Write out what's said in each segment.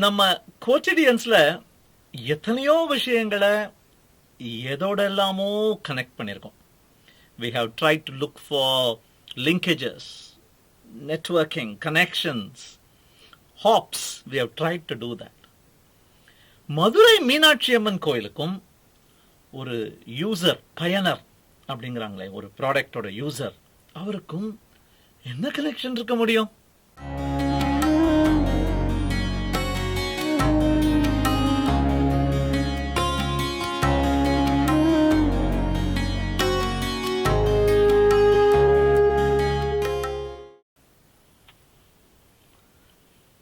நம்ம கோட்டிடியன்ஸ்ல எத்தனையோ விஷயங்களை எதோட எல்லாமோ கனெக்ட் பண்ணியிருக்கோம். We have tried to look for linkages, networking, connections, hops. We have tried to do that. Madurai Meenakshi Amman கோயிலுக்கும் ஒரு யூசர் பயனர் அப்படிங்கிறாங்களே, ஒரு ப்ராடக்டோட யூசர், அவருக்கும் என்ன கனெக்ஷன் இருக்க முடியும்?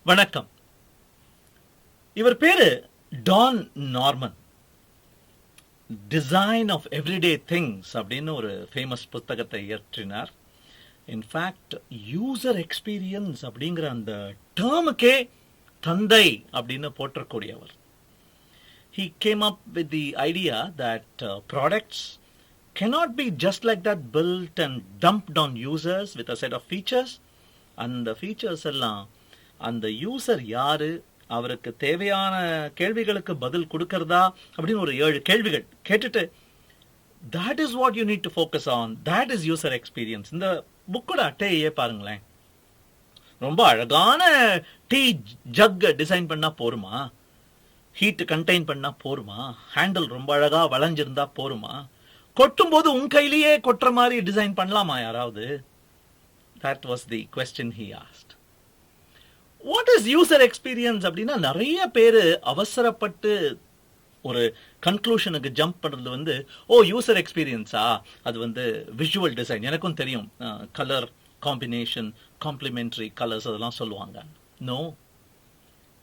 வணக்கம். இவர் பேரு Don Norman. Design of everyday things அப்படின்னு ஒரு ஃபேமஸ் புத்தகத்தை இயற்றினார். இன்ஃபேக்ட் யூசர் எக்ஸ்பீரியன்ஸ் அப்படிங்கிற அந்த டேர்முக்கே தந்தை அப்படின்னு போற்றக்கூடியவர். He came up with the idea that products cannot be just like that built and dumped on users with a set of features. அந்த features எல்லாம் அந்த யூசர் யாரு, அவருக்கு தேவையான கேள்விகளுக்கு பதில் கொடுக்கறதா அப்படின்னு ஒரு 7 கேள்விகள் கேட்டுட்டு, that is what you need to focus on, that is user experience. இந்த புக்கோட அட்டையே பாருங்களேன். ரொம்ப அழகான டீ ஜக் டிசைன் பண்ணா போருமா? ஹீட் கண்டெயின் பண்ணா போருமா? ஹேண்டில் ரொம்ப அழகா வளைஞ்சிருந்தா போருமா? கொட்டும் போது உன் கையிலேயே கொட்டுற மாதிரி டிசைன் பண்ணலாமா யாராவது? That was the question he asked. What is user experience அப்படின்னா, நிறைய பேரு அவசரப்பட்டு ஒரு கன்க்ளூஷனுக்கு ஜம்ப் பண்றது வந்து, ஓ யூசர் எக்ஸ்பீரியன்ஸா, அது விஷுவல் டிசைன், எனக்கும் தெரியும், கலர் காம்பினேஷன், காம்ப்ளிமெண்டரி கலர்ஸ் அதெல்லாம் சொல்லுவாங்க. No,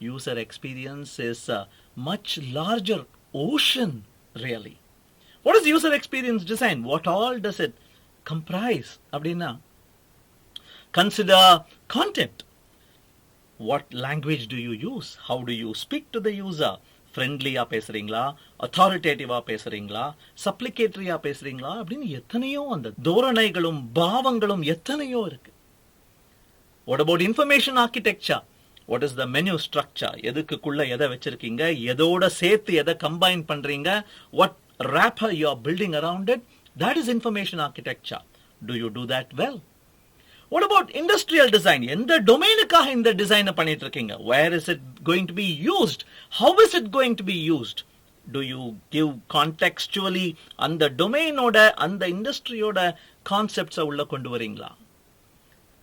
user experience is a much larger ocean really. What is user experience design? What all does it comprise? அப்படின்னா, consider content. What language do you use? How do you speak to the user? Friendly-ஆ பேசுறீங்களா, authoritative-ஆ பேசுறீங்களா, supplicatory-ஆ பேசுறீங்களா அப்படின்னு எத்தனையோ அந்த தோரணைகளும் பாவங்களும் எத்தனையோ இருக்கு. What about information architecture? What is the menu structure? எதுக்குள்ள எதை வச்சிருக்கீங்க, எதோட சேர்த்து எதை கம்பைன் பண்றீங்க, what wrapper you are building around it? That is information architecture. Do you do that well? What about industrial design? எந்த டொமைனுக்காக இந்த டிசைனை பண்ணிட்டு இருக்கீங்க? Where is it going to be used? How is it going to be used? Do you give contextually அந்த டொமைனோட அந்த இண்டஸ்ட்ரியோட கான்செப்ட்ஸை உள்ள கொண்டு வரீங்களா?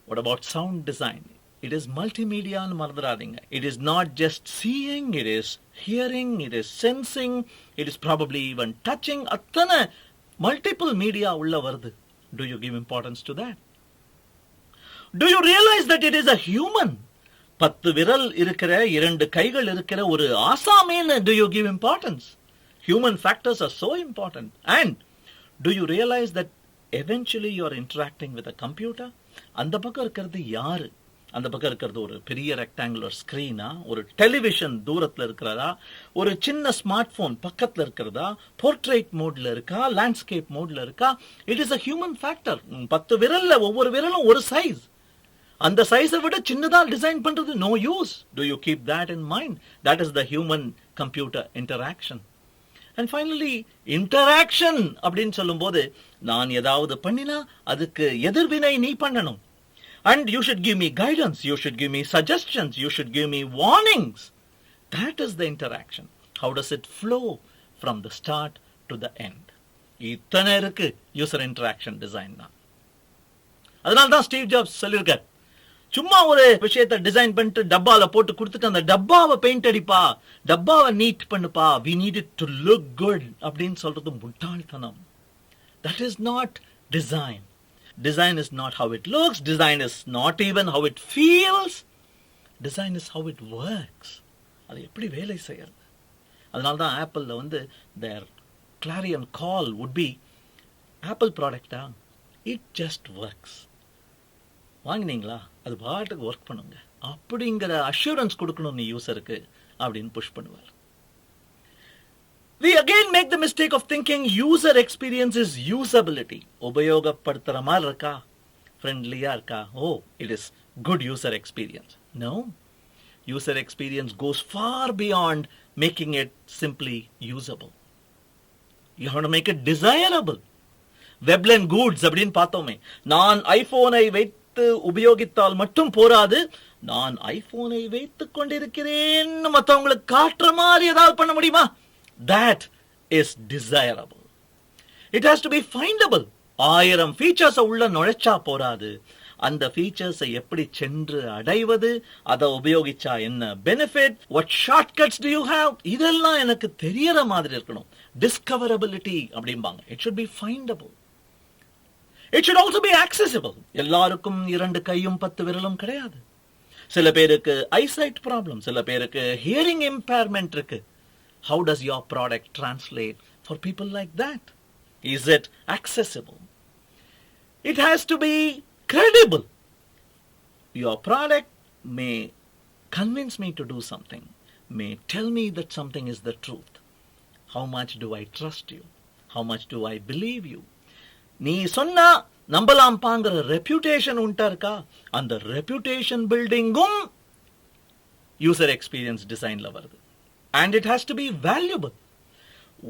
What about sound design? It is multimedia ன்னு மறந்துடாதீங்க. It is not just seeing, it is hearing, it is sensing, it is probably even touching. அத்தனை multiple media உள்ள வருது. Do you give importance to that? Do you realize that it is a human? 10 விரல் இருக்கிற 2 கைகள் இருக்கிற ஒரு ஆசாமேன்னு do you give importance? Human factors are so important. And do you realize that eventually you are interacting with a computer? அந்த பக்கம் இருக்கிறது யாரு? அந்த பக்கம் இருக்கிறது ஒரு பெரிய ரெக்டாங்குலர் ஸ்கிரீனா, ஒரு டெலிவிஷன் தூரத்தில் இருக்கிறதா, ஒரு சின்ன ஸ்மார்ட் போன் பக்கத்தில் இருக்கிறதா, போர்ட்ரேட் மோட்ல இருக்கா, லேண்ட்ஸ்கேப் மோட்ல இருக்கா? It is a human factor. 10 விரல்ல ஒவ்வொரு விரலும் ஒரு சைஸ். அந்த சைஸை விட சின்னதா டிசைன் பண்றது no use. Do you keep that in mind? That is the human computer interaction. And finally interaction அப்படின்னு சொல்லும் போது, நான் ஏதாவது பண்ணினா அதுக்கு எதிர்வினை நீ பண்ணணும். And you should give me guidance, you should give me suggestions, you should give me warnings. That is the interaction. How does it flow from the start to the end? இத்தனை இருக்கு யூசர் இன்டராக்ஷன் டிசைன் தான். அதனால தான் Steve jobs சொல்லியிருக்கார், சும்மா ஒரு விஷயத்தை design பண்ணிட்டு டப்பால போட்டு கொடுத்துட்டு அந்த டப்பாவை பெயிண்ட் அடிப்பா, டப்பாவை நீட் பண்ணுப்பா, we need it to look good அப்படின்னு சொல்றது முட்டாள்தனம். That is not design. Design is not how it looks. Design is not even how it feels. Design is how it works. அது எப்படி வேலை செய்யறது? அதனால தான் ஆப்பிள்ல their clarion call would be, Apple ப்ராடக்டா, it just works. வாங்கினீங்களா, அது பாட்டுக்கு ஒர்க் பண்ணுங்க அப்படிங்கிற அஷூரன்ஸ் கொடுக்கணும் நீ யூசருக்கு அப்படின்னு புஷ் பண்ணுவார். We again make the mistake of thinking user experience is usability. உபயோகப்படுத்துற மாதிரி இருக்கா, ஃப்ரெண்ட்லியா இருக்கா, ஓ it is good user experience. No, User experience goes far beyond making it simply usable. You have to make it desirable. Veblen goods அப்படின்னு பார்த்தோமே, நான் ஐபோனை வைத்து உபயோகித்தால் மட்டும் போராது, நான் ஐபோனை வைத்துக் கொண்டிருக்கிறேன் மற்றவங்களுக்கு காட்டுற மாதிரி ஏதாவது பண்ண முடியுமா? That is desirable. It has to be findable. 1000 features உள்ள நுழைச்சா போராது, அந்த ஃபீச்சர்ஸை எப்படி சென்று அடைவது, அதை உபயோகிச்சா என்ன benefit, what shortcuts to you have, இதெல்லாம் எனக்கு தெரியற மாதிரி இருக்கணும். டிஸ்கவரபிலிட்டி அப்படிம்பாங்க. It should be findable. It should also be accessible. எல்லாருக்கும் 2 கையும் 10 விரலும் கிடையாது. சில பேருக்கு ஐசைட் ப்ராப்ளம், சில பேருக்கு ஹியரிங் இம்பேர்மெண்ட் இருக்கு. How does your product translate for people like that? Is it accessible? It has to be credible. Your product may convince me to do something, may tell me that something is the truth. How much do I trust you? How much do I believe you? நீ சொன்னா நம்பலாம்பாங்கிற reputation உண்டா இருக்கா? அந்த reputation பில்டிங்கும் user experience டிசைன்ல வருது. And it has to be valuable.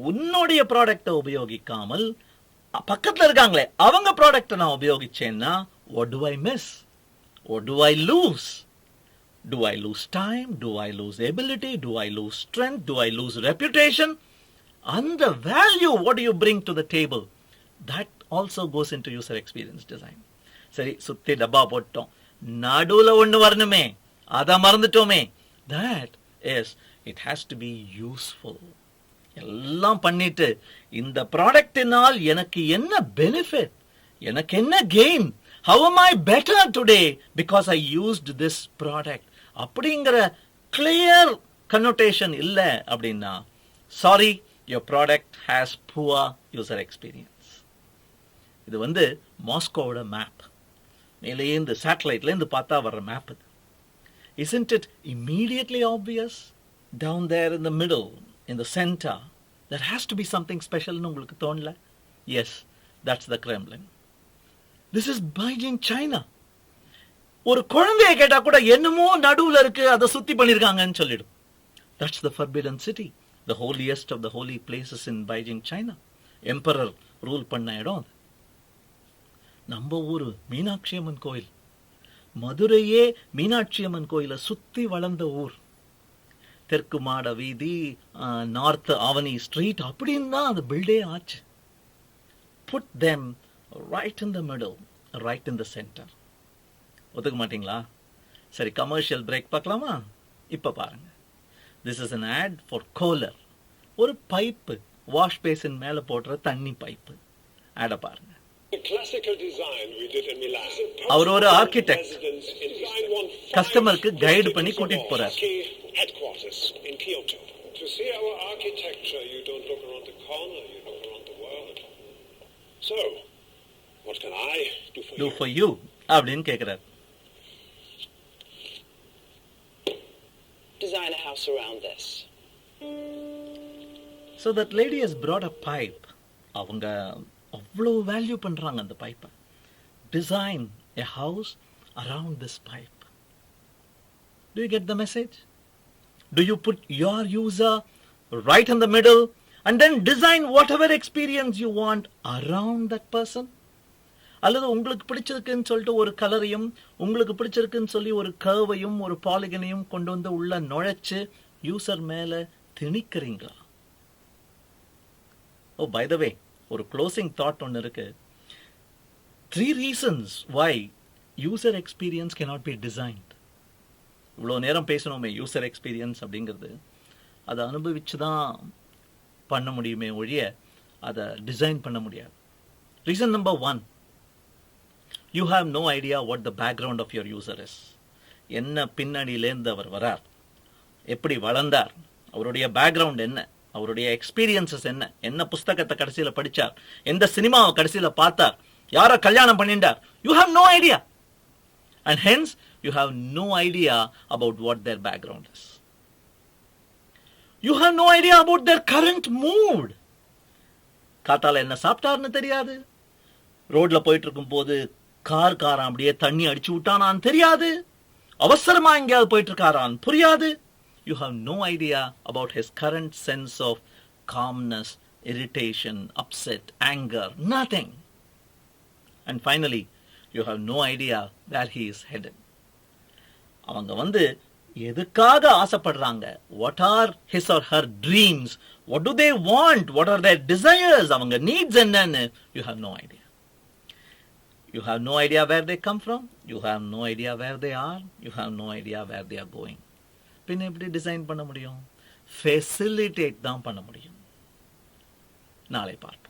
உன்னுடைய ப்ராடக்டை உபயோகிக்காமல் பக்கத்தில் இருக்காங்களே அவங்க ப்ராடக்டை நான் உபயோகிச்சேன்னா what do I miss? What do I lose? Do I lose time? Do I lose ability? Do I lose strength? Do I lose reputation? And the value, what do you bring to the table? That also goes into user experience design. சரி, சுத்தி டப்பா போட்டோம், நடுவுல ஒண்ணு வரணுமே, அத மறந்துட்டோமே. That is, it has to be useful. எல்லாம் பண்ணிட்டு இந்த ப்ராடக்டினால் எனக்கு என்ன பெனிஃபிட், எனக்கு என்ன gain, how am I better today because I used this product அப்படிங்கிற clear connotation இல்ல அப்படின்னா, sorry, your product has poor user experience. இது வந்து மாஸ்கோவோட மேப், மேலேந்து சேட்டலைட்லேருந்து பார்த்தா வர்ற மேப் இது. Isn't it immediately obvious down there in the middle, in the center, there has to be something special னு உங்களுக்கு தோணல? Yes, that's the Kremlin. This is Beijing, China. ஒரு குழந்தையை கேட்டா கூட என்னமோ நடுவுல இருக்கு, அதை சுத்தி பண்ணிருக்காங்கன்னு சொல்லிடும். That's the forbidden city, the holiest of the holy places in Beijing, China. Emperor rule பண்ண இடம் அது. நம்ம ஊரு மீனாட்சி அம்மன் கோயில், மதுரையே மீனாட்சி அம்மன் கோயிலை சுத்தி வளர்ந்த ஊர். தெற்கு மாட வீதி, நார்த் ஆவணி ஸ்ட்ரீட் அப்படின்னு தான் அது பில்டே ஆச்சு. Put them right in the middle, right in the center. ஒத்துக்க மாட்டீங்களா? சரி, கமர்ஷியல் பிரேக் பார்க்கலாமா? இப்ப பாருங்க. This is an ad for Kohler. ஒரு பைப்பு, வாஷ் பேசின் மேல போடுற தண்ணி பைப்பு. ஆட பாருங்க. அவர் ஒரு ஆர்கிடெக்ட், கஸ்டமருக்கு கைடு பண்ணி கூட்டிட்டு போறார். Do for you அப்படின்னு கேக்குறார். Design a house around this. So that lady has brought a pipe. அவங்க அவ்வளோ வேல்யூ பண்றாங்க அந்த பைப்பை. Design a house around this pipe. Do you get the message? Do you put your user right in the middle and then design whatever experience you want around that person? அல்லது உங்களுக்கு பிடிச்சிருக்குன்னு சொல்லிட்டு ஒரு கலரையும், உங்களுக்கு பிடிச்சிருக்குன்னு சொல்லி ஒரு கர்வையும் ஒரு பாலிகனையும் கொண்டு வந்து உள்ள நுழைச்சு யூசர் மேல திணிக்கிறீங்களா? Oh, by the way, ஒரு க்ளோசிங் தாட் ஒன்று இருக்கு. 3 reasons why user experience cannot be designed. இவ்வளோ நேரம் பேசணுமே யூசர் எக்ஸ்பீரியன்ஸ் அப்படிங்கிறது, அதை அனுபவிச்சு தான் பண்ண முடியுமே ஒழிய அதை டிசைன் பண்ண முடியாது. Reason number 1, you have no idea what the background of your user is. என்ன பின்னணியிலேருந்து அவர் வரார், எப்படி வளர்ந்தார், அவருடைய பேக்ரவுண்ட் என்ன, அவருடைய எக்ஸ்பீரியன்சஸ் என்ன, என்ன புஸ்தகத்தை கடைசியில் படிச்சார், எந்த சினிமாவை கடைசியில் பார்த்தார், யாரை கல்யாணம் பண்ணிட்டார். You have no idea. And hence, you have no idea about what their background is. You have no idea about their current mood. காத்தால என்ன சாப்பிட்டார்னு தெரியாது, ரோட்ல போயிட்டு இருக்கும் போது காரான் அப்படியே தண்ணி அடிச்சு விட்டானான்னு தெரியாது, அவசரமா எங்கேயாவது போயிட்டு இருக்காரான் புரியாது. You have no idea about his current sense of calmness, irritation, upset, anger, nothing. And finally, you have no idea where he is headed. அவங்க எதுக்காக ஆசைப்படுறாங்க, what are his or her dreams, what do they want, what are their desires, அவங்க needs என்னன்னு you have no idea. You have no idea where they come from, you have no idea where they are, you have no idea where they are going. பின்ன எப்படி design பண்ண முடியும்? Facilitate தான் பண்ண முடியும். நாளை பார்ப்போம்.